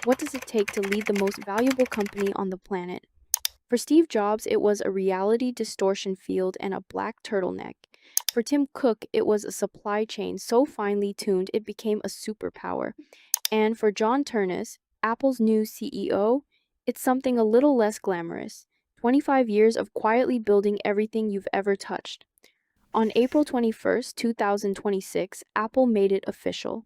What does it take to lead the most valuable company on the planet? For Steve Jobs, it was a reality distortion field and a black turtleneck. For Tim Cook, it was a supply chain so finely tuned it became a superpower. And for John Ternus, Apple's new CEO, it's something a little less glamorous. 25 years of quietly building everything you've ever touched. On April 21st, 2026, Apple made it official.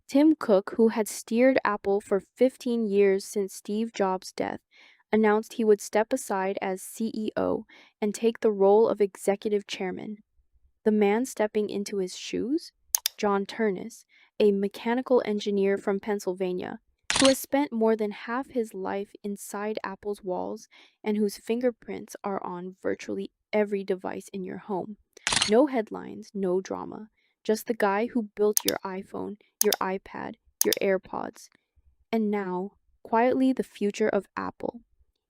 Tim Cook, who had steered Apple for 15 years since Steve Jobs' death, announced he would step aside as CEO and take the role of executive chairman. The man stepping into his shoes? John Ternus, a mechanical engineer from Pennsylvania, who has spent more than half his life inside Apple's walls and whose fingerprints are on virtually every device in your home. No headlines, no drama. Just the guy who built your iPhone, your iPad, your AirPods. And now, quietly the future of Apple.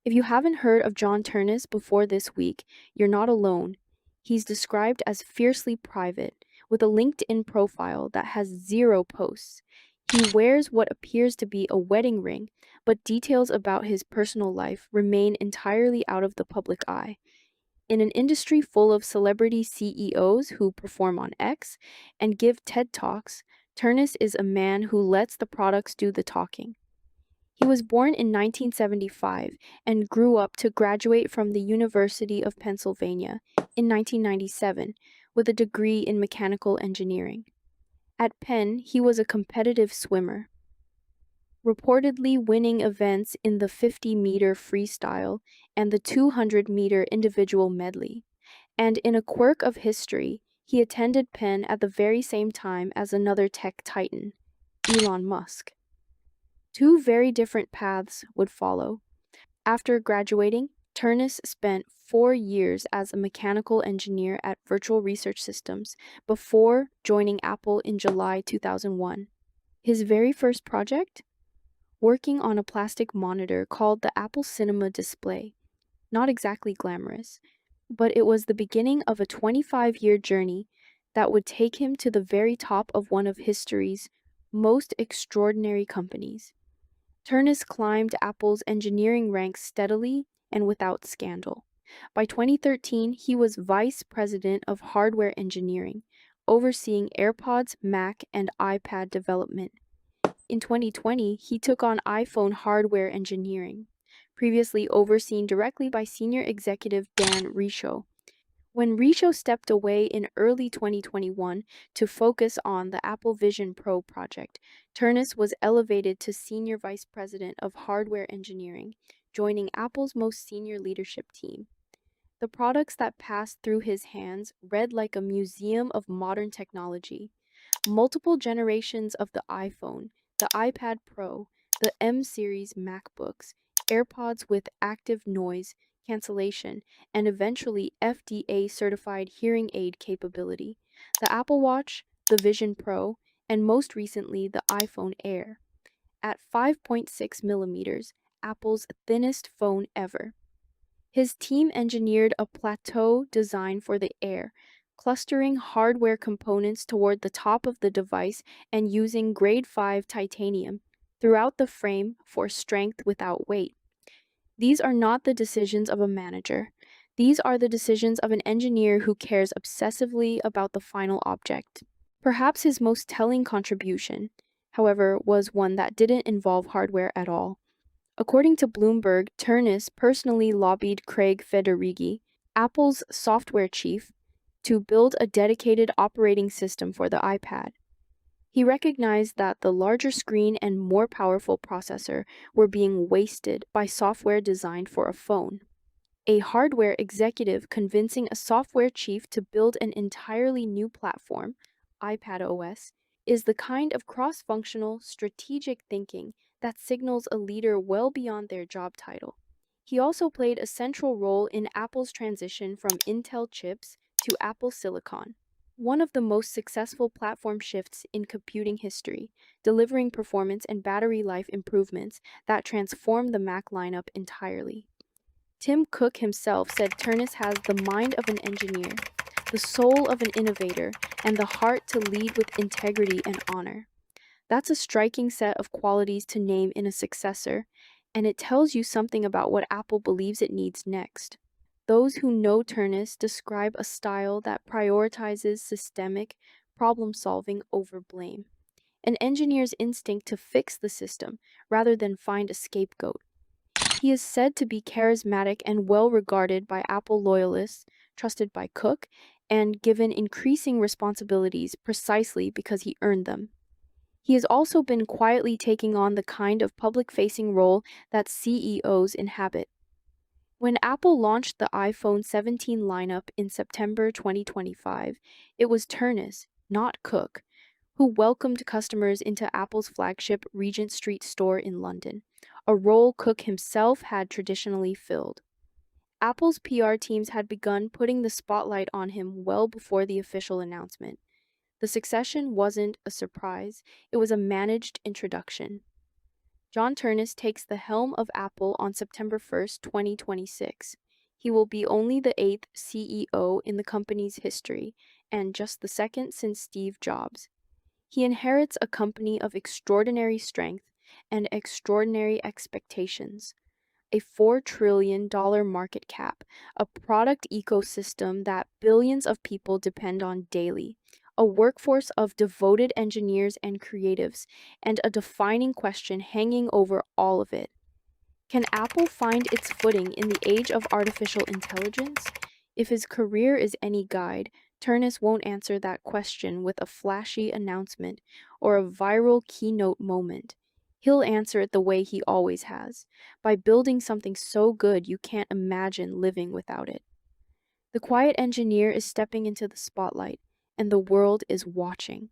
If you haven't heard of John Ternus before this week, you're not alone. He's described as fiercely private, with a LinkedIn profile that has zero posts. He wears what appears to be a wedding ring, but details about his personal life remain entirely out of the public eye. In an industry full of celebrity CEOs who perform on X and give TED Talks, Ternus is a man who lets the products do the talking. He was born in 1975 and grew up to graduate from the University of Pennsylvania in 1997 with a degree in mechanical engineering. At Penn, he was a competitive swimmer, reportedly winning events in the 50-meter freestyle and the 200-meter individual medley. And in a quirk of history, he attended Penn at the very same time as another tech titan, Elon Musk. Two very different paths would follow. After graduating, Ternus spent 4 years as a mechanical engineer at Virtual Research Systems before joining Apple in July 2001. His very first project? Working on a plastic monitor called the Apple Cinema display. Not exactly glamorous, but it was the beginning of a 25-year journey that would take him to the very top of one of history's most extraordinary companies. Ternus climbed Apple's engineering ranks steadily and without scandal. By 2013, he was vice president of hardware engineering, overseeing AirPods, Mac, and iPad development. In 2020, he took on iPhone hardware engineering, previously overseen directly by senior executive Dan Richo. When Richo stepped away in early 2021 to focus on the Apple Vision Pro project, Ternus was elevated to Senior Vice President of Hardware Engineering, joining Apple's most senior leadership team. The products that passed through his hands read like a museum of modern technology. Multiple generations of the iPhone, the iPad Pro, the M series MacBooks, AirPods with active noise cancellation, and eventually FDA certified hearing aid capability, the Apple Watch, the Vision Pro, and most recently the iPhone Air. At 5.6 millimeters, Apple's thinnest phone ever. His team engineered a plateau design for the Air, clustering hardware components toward the top of the device and using grade 5 titanium throughout the frame for strength without weight. These are not the decisions of a manager. These are the decisions of an engineer who cares obsessively about the final object. Perhaps his most telling contribution, however, was one that didn't involve hardware at all. According to Bloomberg, Ternus personally lobbied Craig Federighi, Apple's software chief, to build a dedicated operating system for the iPad. He recognized that the larger screen and more powerful processor were being wasted by software designed for a phone. A hardware executive convincing a software chief to build an entirely new platform, iPad OS, is the kind of cross-functional, strategic thinking that signals a leader well beyond their job title. He also played a central role in Apple's transition from Intel chips to Apple Silicon, one of the most successful platform shifts in computing history, delivering performance and battery life improvements that transformed the Mac lineup entirely. Tim Cook himself said Ternus has the mind of an engineer, the soul of an innovator, and the heart to lead with integrity and honor. That's a striking set of qualities to name in a successor, and it tells you something about what Apple believes it needs next. Those who know Ternus describe a style that prioritizes systemic problem solving over blame, an engineer's instinct to fix the system rather than find a scapegoat. He is said to be charismatic and well regarded by Apple loyalists, trusted by Cook, and given increasing responsibilities precisely because he earned them. He has also been quietly taking on the kind of public facing role that CEOs inhabit. When Apple launched the iPhone 17 lineup in September 2025, it was Ternus, not Cook, who welcomed customers into Apple's flagship Regent Street store in London, a role Cook himself had traditionally filled. Apple's PR teams had begun putting the spotlight on him well before the official announcement. The succession wasn't a surprise, it was a managed introduction. John Ternus takes the helm of Apple on September 1st, 2026. He will be only the eighth CEO in the company's history, and just the second since Steve Jobs. He inherits a company of extraordinary strength and extraordinary expectations, a $4 trillion market cap, a product ecosystem that billions of people depend on daily, a workforce of devoted engineers and creatives, and a defining question hanging over all of it. Can Apple find its footing in the age of artificial intelligence? If his career is any guide, Ternus won't answer that question with a flashy announcement or a viral keynote moment. He'll answer it the way he always has, by building something so good you can't imagine living without it. The quiet engineer is stepping into the spotlight, and the world is watching.